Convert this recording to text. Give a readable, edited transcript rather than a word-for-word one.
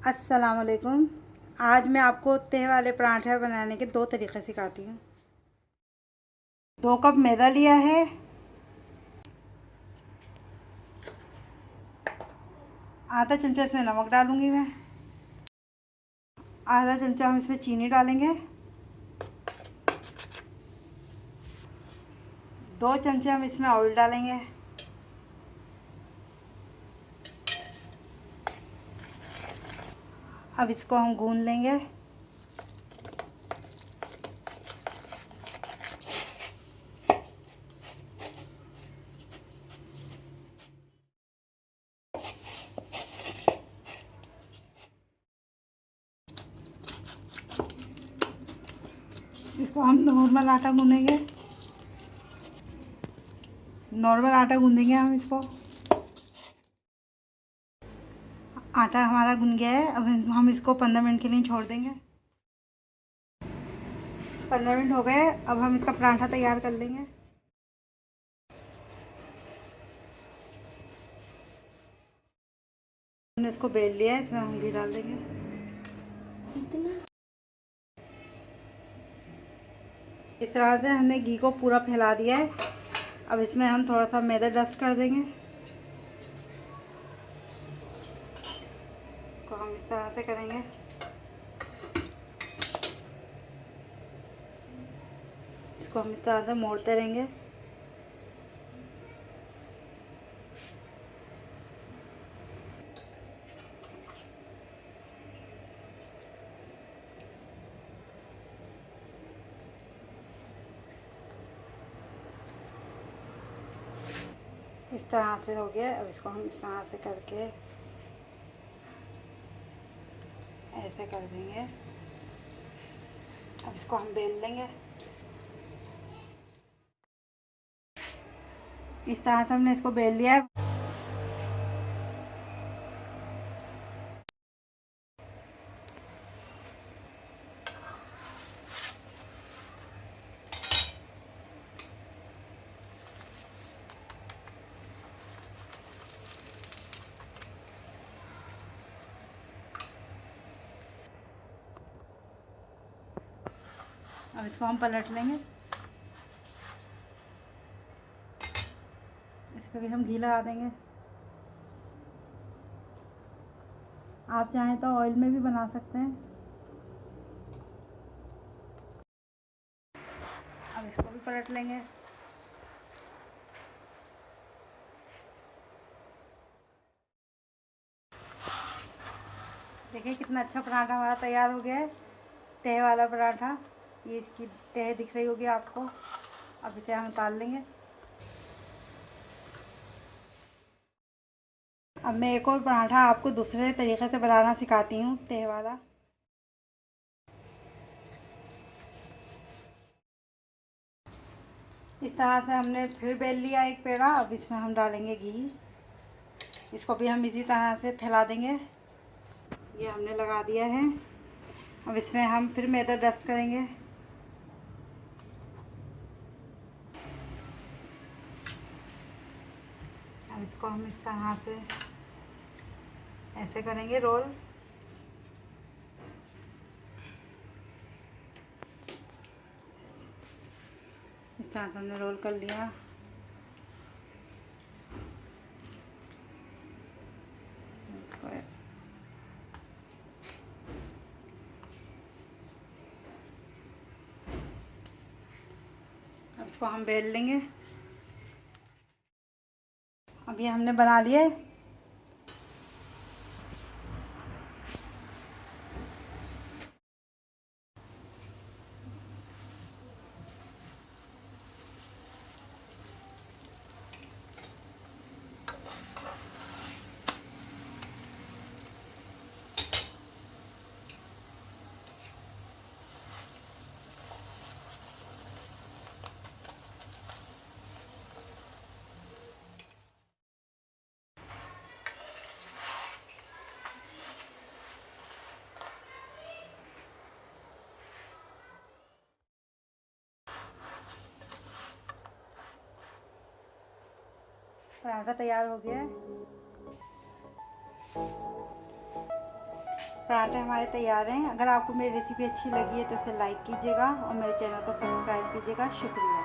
अस्सलाम वालेकुम। आज मैं आपको तह वाले पराठे बनाने के 2 तरीक़े सिखाती हूँ। 2 कप मैदा लिया है, आधा चमचा इसमें नमक डालूँगी मैं, आधा चमचा हम इसमें चीनी डालेंगे, 2 चमचे हम इसमें ऑयल डालेंगे, अब इसको हम गूँध लेंगे। इसको हम नॉर्मल आटा गूँधेंगे, नॉर्मल आटा गूँधेंगे हम इसको। आटा हमारा गूँध गया है, अब हम इसको 15 मिनट के लिए छोड़ देंगे। 15 मिनट हो गए, अब हम इसका पराठा तैयार कर लेंगे। हमने इसको बेल लिया है, इसमें हम घी डाल देंगे। इस तरह से हमने घी को पूरा फैला दिया है। अब इसमें हम थोड़ा सा मैदा डस्ट कर देंगे, को हम इस तरह से करेंगे। इसको हम इस तरह से मोड़ते रहेंगे। इस तरह से हो गया। अब इसको हम इस तरह से करके ऐसे कर देंगे। अब इसको हम बेल लेंगे। इस तरह से हमने इसको बेल लिया है। अब इसको हम पलट लेंगे। इस पर भी हम घी लगा देंगे। आप चाहें तो ऑयल में भी बना सकते हैं। अब इसको भी पलट लेंगे। देखिए कितना अच्छा पराठा हमारा तैयार हो गया है, तह वाला पराठा। ये इसकी तह दिख रही होगी आपको। अब इसे हम उतार लेंगे। अब मैं एक और पराठा आपको दूसरे तरीक़े से बनाना सिखाती हूँ, तह वाला। इस तरह से हमने फिर बेल लिया एक पेड़ा। अब इसमें हम डालेंगे घी। इसको भी हम इसी तरह से फैला देंगे। ये हमने लगा दिया है। अब इसमें हम फिर मैदा डस्ट करेंगे। अब इसको हम इस तरह से ऐसे करेंगे रोल। इस तरह से हमने रोल कर लिया। अब इसको हम बेल लेंगे। अब ये हमने बना लिया है। पराठा तैयार हो गया है। पराठे हमारे तैयार हैं। अगर आपको मेरी रेसिपी अच्छी लगी है तो इसे लाइक कीजिएगा और मेरे चैनल को सब्सक्राइब कीजिएगा। शुक्रिया।